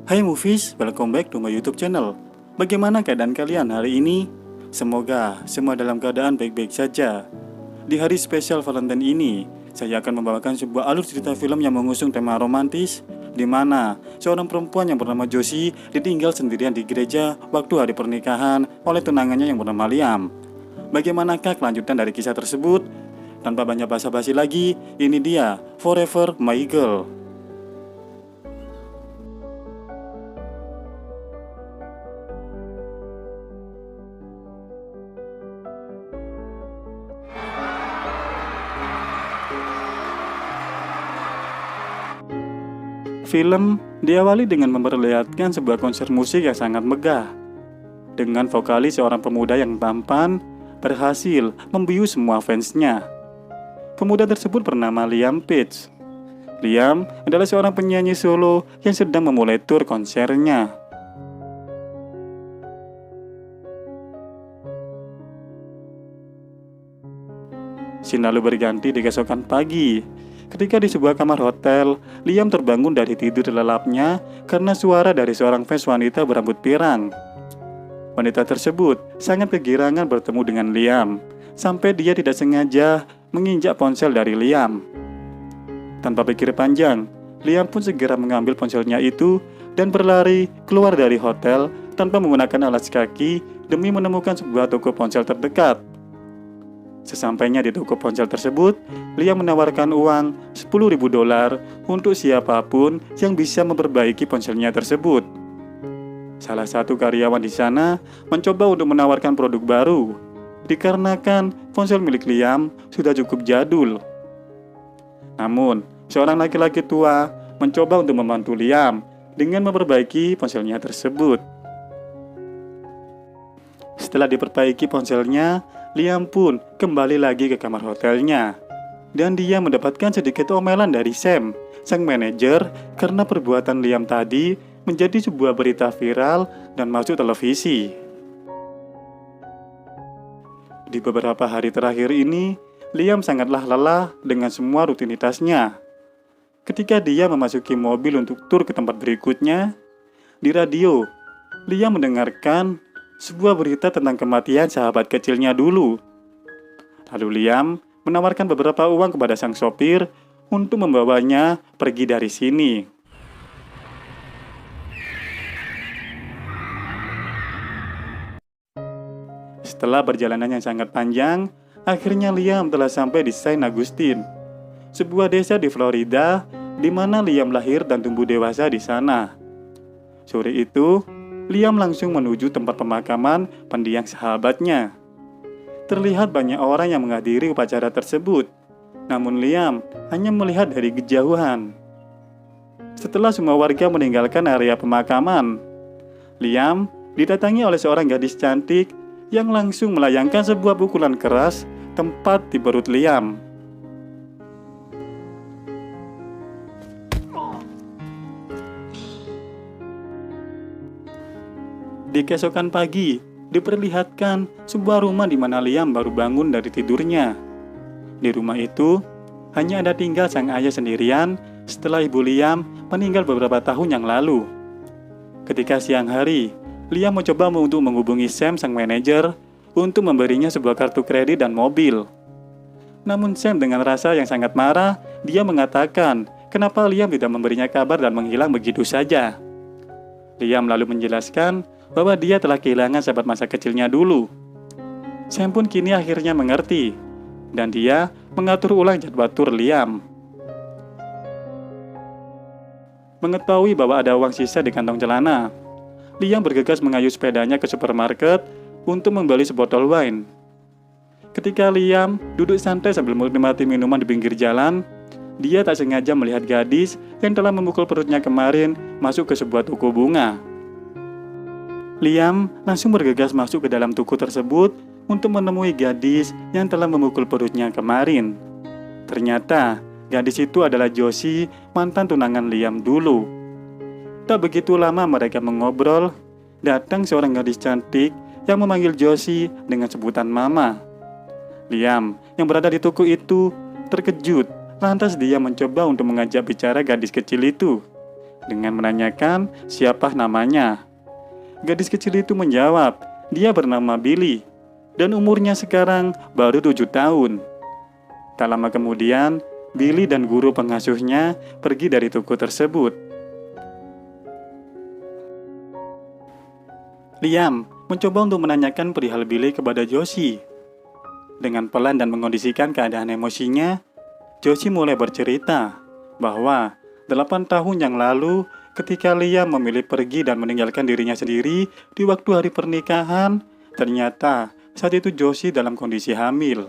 Hai Movies, welcome back to my YouTube channel. Bagaimana keadaan kalian hari ini? Semoga semua dalam keadaan baik-baik saja. Di hari spesial Valentine ini, saya akan membawakan sebuah alur cerita film yang mengusung tema romantis, di mana seorang perempuan yang bernama Josie ditinggal sendirian di gereja waktu hari pernikahan oleh tunangannya yang bernama Liam. Bagaimanakah kelanjutan dari kisah tersebut? Tanpa banyak basa-basi lagi, ini dia Forever My Girl. Film diawali dengan memperlihatkan sebuah konser musik yang sangat megah. Dengan vokalis seorang pemuda yang tampan, berhasil membius semua fansnya. Pemuda tersebut bernama Liam Page. Liam adalah seorang penyanyi solo yang sedang memulai tur konsernya. Scene lalu berganti di keesokan pagi. Ketika di sebuah kamar hotel, Liam terbangun dari tidur lelapnya karena suara dari seorang fans wanita berambut pirang. Wanita tersebut sangat kegirangan bertemu dengan Liam, sampai dia tidak sengaja menginjak ponsel dari Liam. Tanpa pikir panjang, Liam pun segera mengambil ponselnya itu dan berlari keluar dari hotel tanpa menggunakan alas kaki demi menemukan sebuah toko ponsel terdekat. Sesampainya di toko ponsel tersebut, Liam menawarkan uang $10.000 untuk siapapun yang bisa memperbaiki ponselnya tersebut. Salah satu karyawan di sana mencoba untuk menawarkan produk baru, dikarenakan ponsel milik Liam sudah cukup jadul. Namun, seorang laki-laki tua mencoba untuk membantu Liam dengan memperbaiki ponselnya tersebut. Setelah diperbaiki ponselnya, Liam pun kembali lagi ke kamar hotelnya. Dan dia mendapatkan sedikit omelan dari Sam, sang manajer, karena perbuatan Liam tadi menjadi sebuah berita viral dan masuk televisi. Di beberapa hari terakhir ini, Liam sangatlah lelah dengan semua rutinitasnya. Ketika dia memasuki mobil untuk tur ke tempat berikutnya, di radio, Liam mendengarkan sebuah berita tentang kematian sahabat kecilnya dulu. Lalu Liam menawarkan beberapa uang kepada sang sopir untuk membawanya pergi dari sini. Setelah perjalanan yang sangat panjang, akhirnya Liam telah sampai di Saint Augustine, sebuah desa di Florida di mana Liam lahir dan tumbuh dewasa di sana. Sore itu, Liam langsung menuju tempat pemakaman pendiang sahabatnya. Terlihat banyak orang yang menghadiri upacara tersebut, namun Liam hanya melihat dari kejauhan. Setelah semua warga meninggalkan area pemakaman, Liam didatangi oleh seorang gadis cantik yang langsung melayangkan sebuah pukulan keras tepat di perut Liam. Di keesokan pagi, diperlihatkan sebuah rumah di mana Liam baru bangun dari tidurnya. Di rumah itu, hanya ada tinggal sang ayah sendirian setelah ibu Liam meninggal beberapa tahun yang lalu. Ketika siang hari, Liam mencoba untuk menghubungi Sam sang manajer untuk memberinya sebuah kartu kredit dan mobil. Namun Sam dengan rasa yang sangat marah, dia mengatakan kenapa Liam tidak memberinya kabar dan menghilang begitu saja. Liam lalu menjelaskan bahwa dia telah kehilangan sahabat masa kecilnya dulu. Sam pun kini akhirnya mengerti, dan dia mengatur ulang jadwal tur Liam. Mengetahui bahwa ada uang sisa di kantong celana, Liam bergegas mengayuh sepedanya ke supermarket untuk membeli sebotol wine. Ketika Liam duduk santai sambil menikmati minuman di pinggir jalan, dia tak sengaja melihat gadis yang telah memukul perutnya kemarin masuk ke sebuah toko bunga. Liam langsung bergegas masuk ke dalam toko tersebut untuk menemui gadis yang telah memukul perutnya kemarin. Ternyata gadis itu adalah Josie, mantan tunangan Liam dulu. Tak begitu lama mereka mengobrol, datang seorang gadis cantik yang memanggil Josie dengan sebutan Mama. Liam yang berada di toko itu terkejut, lantas dia mencoba untuk mengajak bicara gadis kecil itu. dengan menanyakan siapa namanya. Gadis kecil itu menjawab, dia bernama Billy dan umurnya sekarang baru 7 tahun. Tak lama kemudian, Billy dan guru pengasuhnya pergi dari toko tersebut. Liam mencoba untuk menanyakan perihal Billy kepada Josie. Dengan pelan dan mengondisikan keadaan emosinya, Josie mulai bercerita bahwa 8 tahun yang lalu ketika Liam memilih pergi dan meninggalkan dirinya sendiri di waktu hari pernikahan, ternyata saat itu Josie dalam kondisi hamil.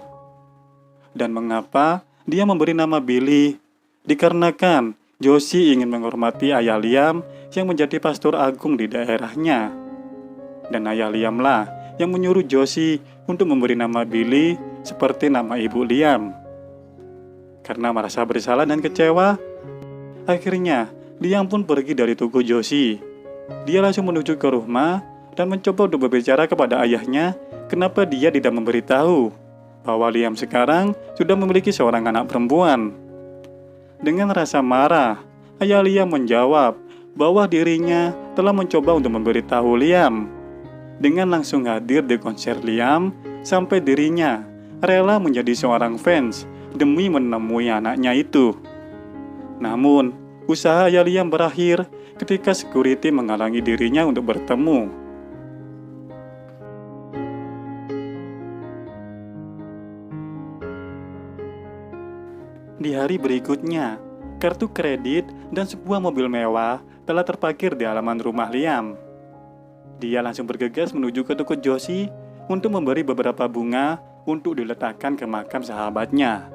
Dan mengapa dia memberi nama Billy? Dikarenakan Josie ingin menghormati ayah Liam yang menjadi pastor agung di daerahnya. Dan ayah Liam lah yang menyuruh Josie untuk memberi nama Billy seperti nama ibu Liam. Karena merasa bersalah dan kecewa, akhirnya Liam pun pergi dari toko Josie. Dia langsung menuju ke rumah dan mencoba untuk berbicara kepada ayahnya kenapa dia tidak memberitahu bahwa Liam sekarang sudah memiliki seorang anak perempuan. Dengan rasa marah, ayah Liam menjawab bahwa dirinya telah mencoba untuk memberitahu Liam. Dengan langsung hadir di konser Liam, sampai dirinya rela menjadi seorang fans demi menemui anaknya itu. Namun, usaha ayah Liam berakhir ketika security menghalangi dirinya untuk bertemu. Di hari berikutnya, kartu kredit dan sebuah mobil mewah telah terparkir di halaman rumah Liam. Dia langsung bergegas menuju ke toko Josie untuk memberi beberapa bunga untuk diletakkan ke makam sahabatnya.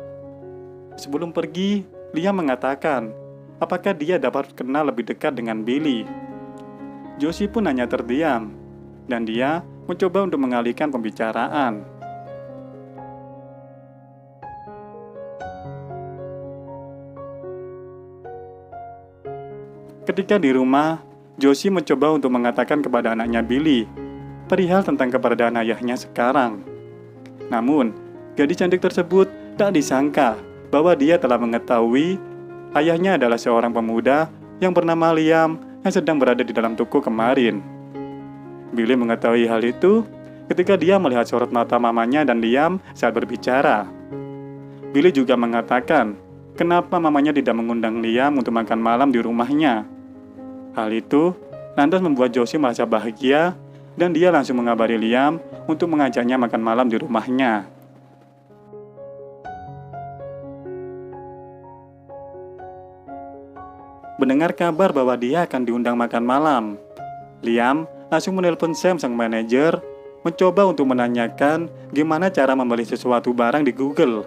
Sebelum pergi, Liam mengatakan apakah dia dapat kenal lebih dekat dengan Billy. Josie pun hanya terdiam, dan dia mencoba untuk mengalihkan pembicaraan. Ketika di rumah, Josie mencoba untuk mengatakan kepada anaknya Billy perihal tentang keberadaan ayahnya sekarang. Namun, gadis cantik tersebut tak disangka bahwa dia telah mengetahui ayahnya adalah seorang pemuda yang bernama Liam yang sedang berada di dalam toko kemarin. Billy mengetahui hal itu ketika dia melihat sorot mata mamanya dan Liam saat berbicara. Billy juga mengatakan kenapa mamanya tidak mengundang Liam untuk makan malam di rumahnya. Hal itu lantas membuat Josie merasa bahagia dan dia langsung mengabari Liam untuk mengajaknya makan malam di rumahnya. Mendengar kabar bahwa dia akan diundang makan malam, Liam langsung menelpon Sam sang manajer, mencoba untuk menanyakan gimana cara membeli sesuatu barang di Google.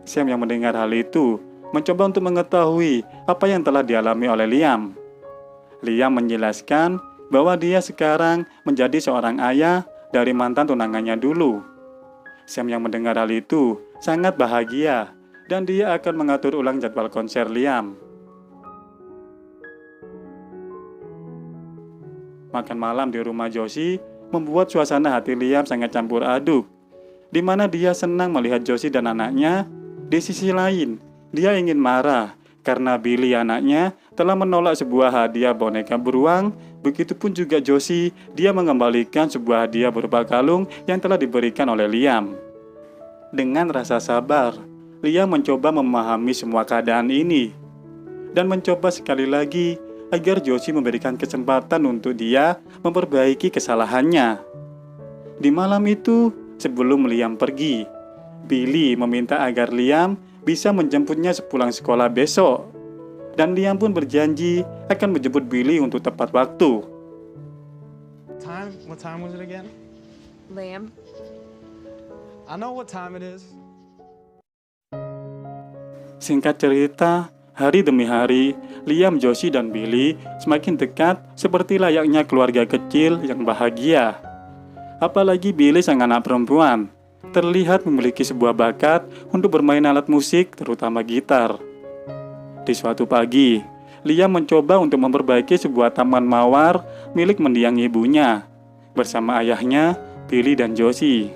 Sam yang mendengar hal itu mencoba untuk mengetahui apa yang telah dialami oleh Liam. Liam menjelaskan bahwa dia sekarang menjadi seorang ayah dari mantan tunangannya dulu. Sam yang mendengar hal itu sangat bahagia dan dia akan mengatur ulang jadwal konser Liam. Makan malam di rumah Josie membuat suasana hati Liam sangat campur aduk, di mana dia senang melihat Josie dan anaknya. Di sisi lain, dia ingin marah karena Billy anaknya telah menolak sebuah hadiah boneka beruang. Begitupun juga Josie, dia mengembalikan sebuah hadiah berupa kalung yang telah diberikan oleh Liam. Dengan rasa sabar, Liam mencoba memahami semua keadaan ini dan mencoba sekali lagi agar Josie memberikan kesempatan untuk dia memperbaiki kesalahannya. Di malam itu, sebelum Liam pergi, Billy meminta agar Liam bisa menjemputnya sepulang sekolah besok. Dan Liam pun berjanji akan menjemput Billy untuk tepat waktu. What time was it again? Liam, I know what time it is. Singkat cerita, hari demi hari, Liam, Josie, dan Billy semakin dekat seperti layaknya keluarga kecil yang bahagia. Apalagi Billy sang anak perempuan terlihat memiliki sebuah bakat untuk bermain alat musik, terutama gitar. Di suatu pagi, Liam mencoba untuk memperbaiki sebuah taman mawar milik mendiang ibunya bersama ayahnya, Billy dan Josie.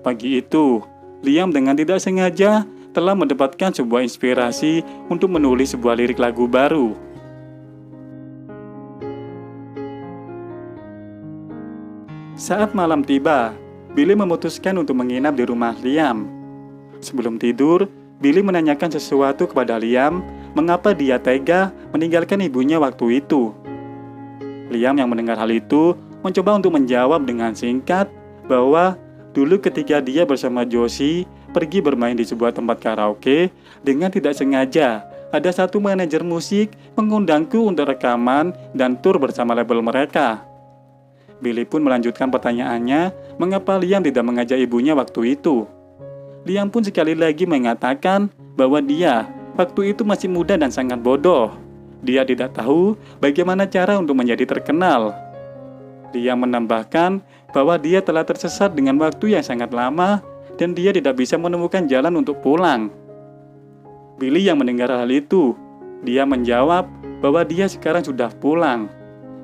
Pagi itu, Liam dengan tidak sengaja telah mendapatkan sebuah inspirasi untuk menulis sebuah lirik lagu baru. Saat malam tiba, Billy memutuskan untuk menginap di rumah Liam. Sebelum tidur, Billy menanyakan sesuatu kepada Liam, mengapa dia tega meninggalkan ibunya waktu itu. Liam yang mendengar hal itu mencoba untuk menjawab dengan singkat bahwa dulu ketika dia bersama Josie pergi bermain di sebuah tempat karaoke, dengan tidak sengaja ada satu manajer musik mengundangku untuk rekaman dan tur bersama label mereka. Billy pun melanjutkan pertanyaannya, mengapa Liam tidak mengajak ibunya waktu itu. Liam pun sekali lagi mengatakan bahwa dia waktu itu masih muda dan sangat bodoh. Dia tidak tahu bagaimana cara untuk menjadi terkenal. Liam menambahkan bahwa dia telah tersesat dengan waktu yang sangat lama dan dia tidak bisa menemukan jalan untuk pulang. Billy yang mendengar hal itu, dia menjawab bahwa dia sekarang sudah pulang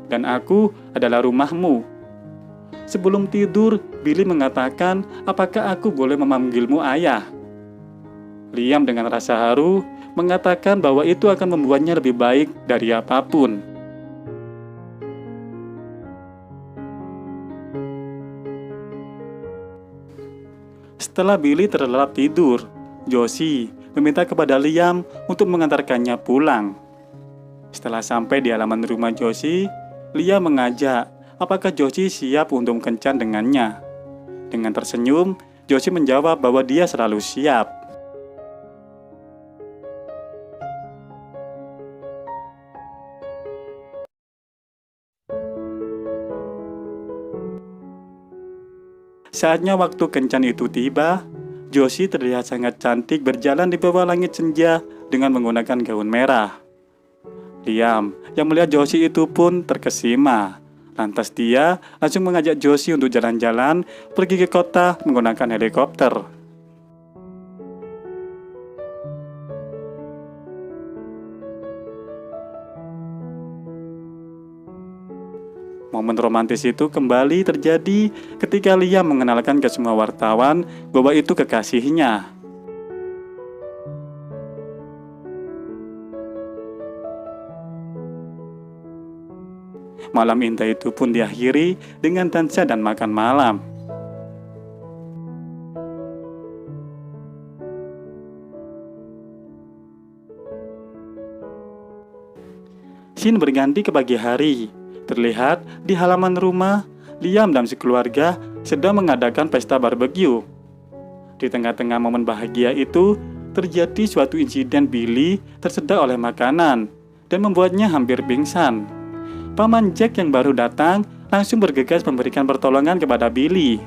dan aku adalah rumahmu. Sebelum tidur, Billy mengatakan, apakah aku boleh memanggilmu ayah? Liam dengan rasa haru mengatakan bahwa itu akan membuatnya lebih baik dari apapun. Setelah Billy terlelap tidur, Josie meminta kepada Liam untuk mengantarkannya pulang. Setelah sampai di halaman rumah Josie, Liam mengajak apakah Josie siap untuk kencan dengannya. Dengan tersenyum, Josie menjawab bahwa dia selalu siap. Saatnya waktu kencan itu tiba, Josie terlihat sangat cantik berjalan di bawah langit senja dengan menggunakan gaun merah. Liam yang melihat Josie itu pun terkesima. Lantas dia langsung mengajak Josie untuk jalan-jalan pergi ke kota menggunakan helikopter. Momen romantis itu kembali terjadi ketika Liam mengenalkan ke semua wartawan bahwa itu kekasihnya. Malam indah itu pun diakhiri dengan dansa dan makan malam. Scene berganti ke pagi hari. Terlihat di halaman rumah, Liam dan sekeluarga sedang mengadakan pesta barbeque. Di tengah-tengah momen bahagia itu, terjadi suatu insiden Billy tersedak oleh makanan dan membuatnya hampir pingsan. Paman Jack yang baru datang langsung bergegas memberikan pertolongan kepada Billy.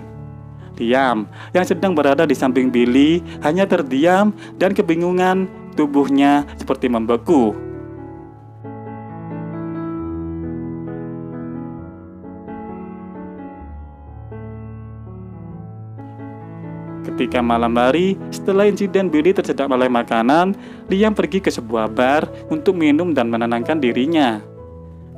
Liam yang sedang berada di samping Billy hanya terdiam dan kebingungan, tubuhnya seperti membeku. Ketika malam hari, setelah insiden Billy tersedak oleh makanan, Liam pergi ke sebuah bar untuk minum dan menenangkan dirinya.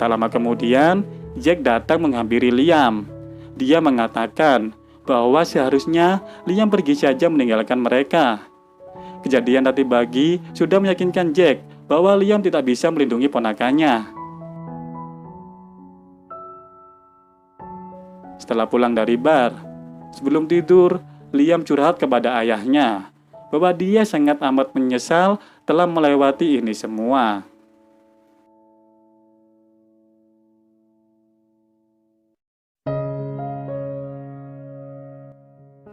Tak lama kemudian, Jack datang menghampiri Liam. Dia mengatakan bahwa seharusnya Liam pergi saja meninggalkan mereka. Kejadian tadi pagi sudah meyakinkan Jack bahwa Liam tidak bisa melindungi ponakannya. Setelah pulang dari bar, sebelum tidur, Liam curhat kepada ayahnya bahwa dia sangat amat menyesal telah melewati ini semua.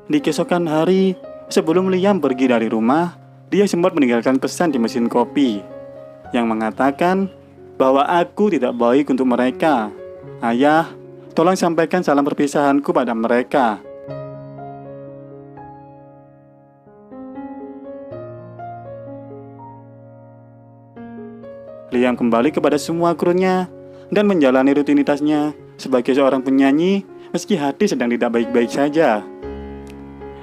Di keesokan hari, sebelum Liam pergi dari rumah, dia sempat meninggalkan pesan di mesin kopi yang mengatakan bahwa aku tidak baik untuk mereka. Ayah, tolong sampaikan salam perpisahanku pada mereka. Liam kembali kepada semua krunya dan menjalani rutinitasnya sebagai seorang penyanyi meski hati sedang tidak baik-baik saja.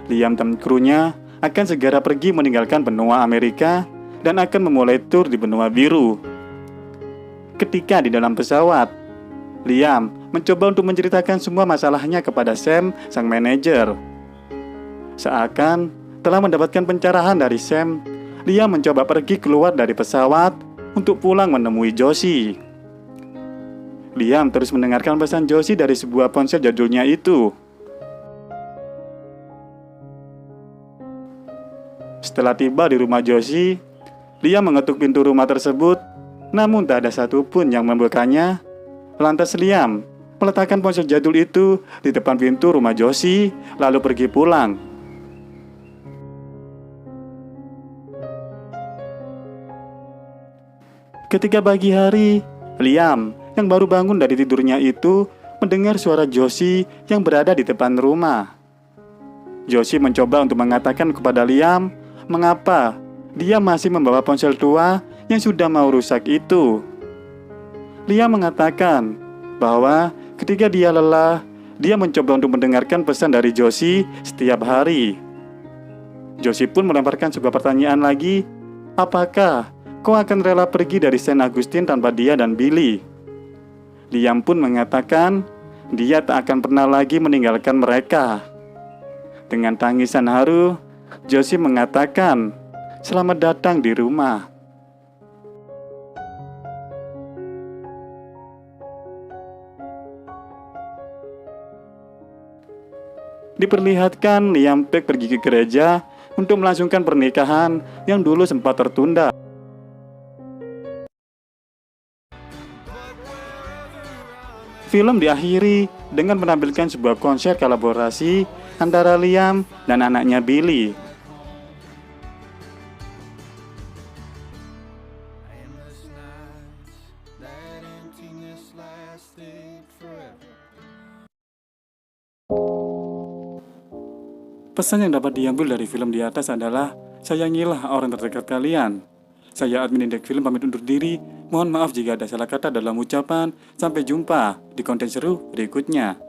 Liam dan krunya akan segera pergi meninggalkan benua Amerika dan akan memulai tur di benua biru. Ketika di dalam pesawat, Liam mencoba untuk menceritakan semua masalahnya kepada Sam, sang manajer. Seakan telah mendapatkan pencerahan dari Sam, Liam mencoba pergi keluar dari pesawat untuk pulang menemui Josie. Liam terus mendengarkan pesan Josie dari sebuah ponsel jadulnya itu. Setelah tiba di rumah Josie, Liam mengetuk pintu rumah tersebut, namun tak ada satupun yang membukanya. Lantas Liam meletakkan ponsel jadul itu di depan pintu rumah Josie, lalu pergi pulang. Ketika pagi hari, Liam yang baru bangun dari tidurnya itu mendengar suara Josie yang berada di depan rumah. Josie mencoba untuk mengatakan kepada Liam mengapa dia masih membawa ponsel tua yang sudah mau rusak itu. Liam mengatakan bahwa ketika dia lelah, dia mencoba untuk mendengarkan pesan dari Josie setiap hari. Josie pun melemparkan sebuah pertanyaan lagi, apakah kau akan rela pergi dari Saint Augustine tanpa dia dan Billy? Liam pun mengatakan dia tak akan pernah lagi meninggalkan mereka. Dengan tangisan haru, Josie mengatakan, "Selamat datang di rumah." Diperlihatkan Liam Peck pergi ke gereja untuk melangsungkan pernikahan yang dulu sempat tertunda. Film diakhiri dengan menampilkan sebuah konser kolaborasi antara Liam dan anaknya Billy. Pesan yang dapat diambil dari film di atas adalah sayangilah orang terdekat kalian. Saya admin Indek Film pamit undur diri. Mohon maaf jika ada salah kata dalam ucapan. Sampai jumpa di konten seru berikutnya.